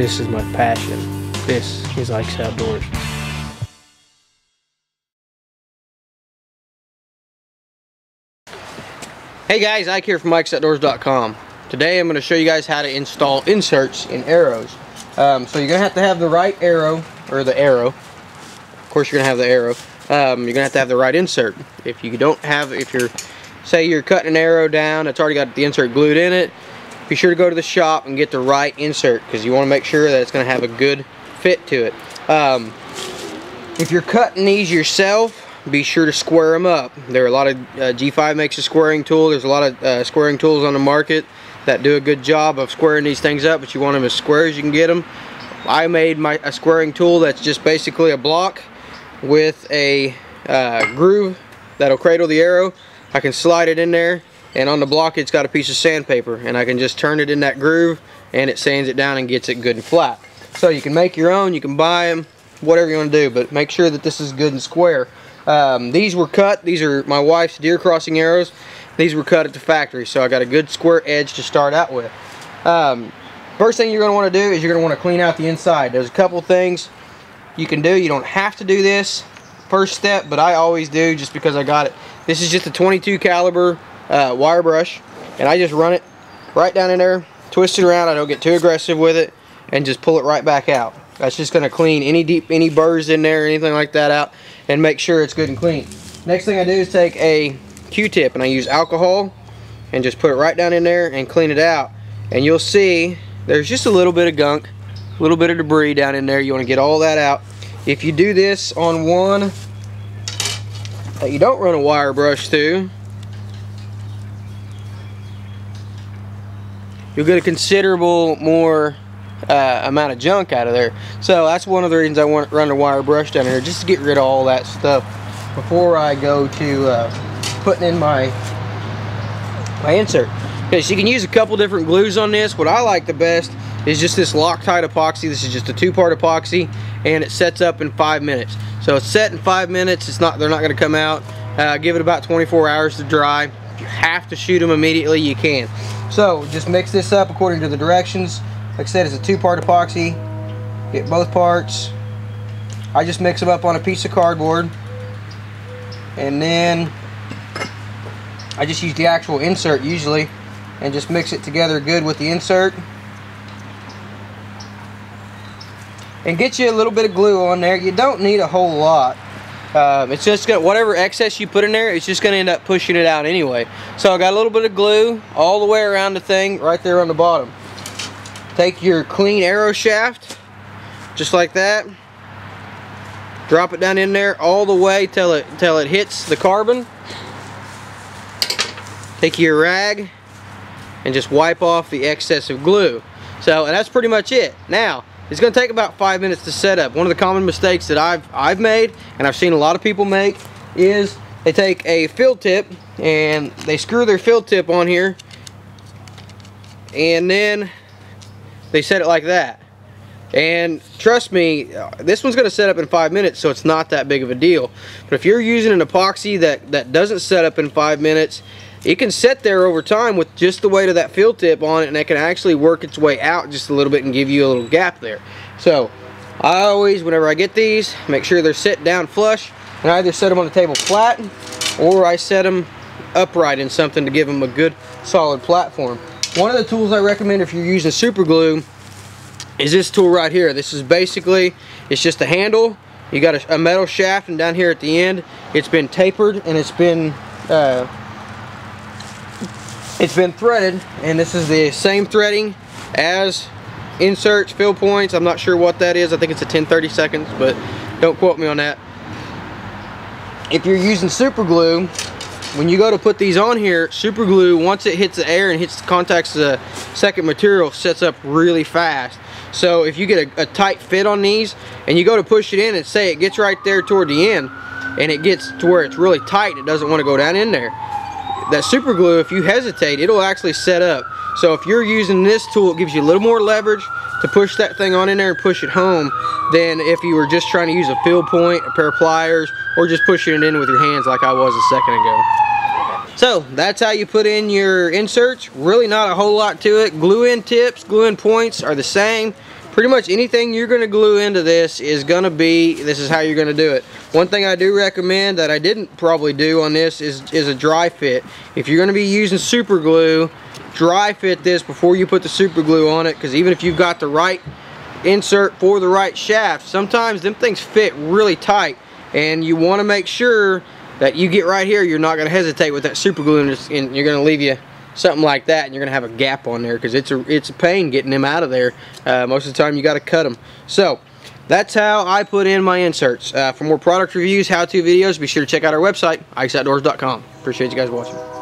This is my passion. This is Ike's Outdoors. Hey guys, Ike here from IkesOutdoors.com. Today I'm going to show you guys how to install inserts in arrows. So you're going to have the right arrow, or the arrow. Of course you're going to have the arrow. You're going to have the right insert. If you don't have, say you're cutting an arrow down, it's already got the insert glued in it, be sure to go to the shop and get the right insert, because you want to make sure that it's going to have a good fit to it. If you're cutting these yourself, be sure to square them up. There are a lot of G5 makes a squaring tool. There's a lot of squaring tools on the market that do a good job of squaring these things up, but you want them as square as you can get them. I made a squaring tool that's just basically a block with a groove that'll cradle the arrow. I can slide it in there, and on the block it's got a piece of sandpaper, and I can just turn it in that groove and it sands it down and gets it good and flat. So you can make your own, you can buy them, whatever you want to do, but make sure that this is good and square. These were cut. These are my wife's deer crossing arrows. These were cut at the factory, so I got a good square edge to start out with. First thing you're going to want to do is you're going to want to clean out the inside. There's a couple things you can do. You don't have to do this first step, but I always do just because I got it. This is just a 22 caliber wire brush, and I just run it right down in there, twist it around. I don't get too aggressive with it, and just pull it right back out. That's just going to clean any burrs in there or anything like that out, and make sure it's good and clean. Next thing I do is take a Q-tip, and I use alcohol and just put it right down in there and clean it out. And you'll see there's just a little bit of gunk, a little bit of debris down in there. You want to get all that out. If you do this on one that you don't run a wire brush through, you'll get a considerable more amount of junk out of there. So that's one of the reasons I want to run a wire brush down here, just to get rid of all that stuff before I go to putting in my insert. Okay, so you can use a couple different glues on this. What I like the best is just this Loctite Epoxy. This is just a 2-part epoxy, and it sets up in 5 minutes. So it's set in 5 minutes. They're not going to come out. Give it about 24 hours to dry. If you have to shoot them immediately, you can. So just mix this up according to the directions. Like I said, it's a 2-part epoxy. Get both parts. I just mix them up on a piece of cardboard, and then I just use the actual insert usually and just mix it together good with the insert, and get you a little bit of glue on there. You don't need a whole lot. It's just gonna, whatever excess you put in there, it's just gonna end up pushing it out anyway. So I got a little bit of glue all the way around the thing right there on the bottom. Take your clean arrow shaft, just like that, drop it down in there all the way till it hits the carbon. Take your rag and just wipe off the excess of glue. So, and that's pretty much it. Now, it's going to take about 5 minutes to set up. One of the common mistakes that I've made, and I've seen a lot of people make, is they take a fill tip and they screw their fill tip on here, and then they set it like that. And trust me, this one's going to set up in 5 minutes, so it's not that big of a deal. But if you're using an epoxy that doesn't set up in 5 minutes, it can sit there over time with just the weight of that fill tip on it, and it can actually work its way out just a little bit and give you a little gap there. So I always, whenever I get these, make sure they're set down flush, and I either set them on the table flat, or I set them upright in something to give them a good solid platform. One of the tools I recommend if you're using super glue is this tool right here. This is basically, it's just a handle. You got a metal shaft, and down here at the end, it's been tapered and it's been threaded. And this is the same threading as inserts, fill points. I'm not sure what that is. I think it's a 10-30 but don't quote me on that. If you're using super glue, when you go to put these on here, super glue, once it hits the air and hits the contacts of the second material, sets up really fast. So if you get a tight fit on these and you go to push it in, and say it gets right there toward the end and it gets to where it's really tight, it doesn't want to go down in there, that super glue, if you hesitate, it'll actually set up. So if you're using this tool, it gives you a little more leverage to push that thing on in there and push it home than if you were just trying to use a fill point, a pair of pliers, or just pushing it in with your hands like I was a second ago. So that's how you put in your inserts. Really not a whole lot to it. Glue in tips, glue in points are the same. pretty much anything you're going to glue into this is going to be, this is how you're going to do it. One thing I do recommend that I didn't probably do on this is a dry fit. If you're going to be using super glue, dry fit this before you put the super glue on it, because even if you've got the right insert for the right shaft, sometimes them things fit really tight, and you want to make sure that you get right here. You're not going to hesitate with that super glue, and you're going to leave you something like that, and you're going to have a gap on there, because it's a pain getting them out of there. Most of the time you got to cut them. So that's how I put in my inserts. For more product reviews, how-to videos, be sure to check out our website, untitled.com. Appreciate you guys watching.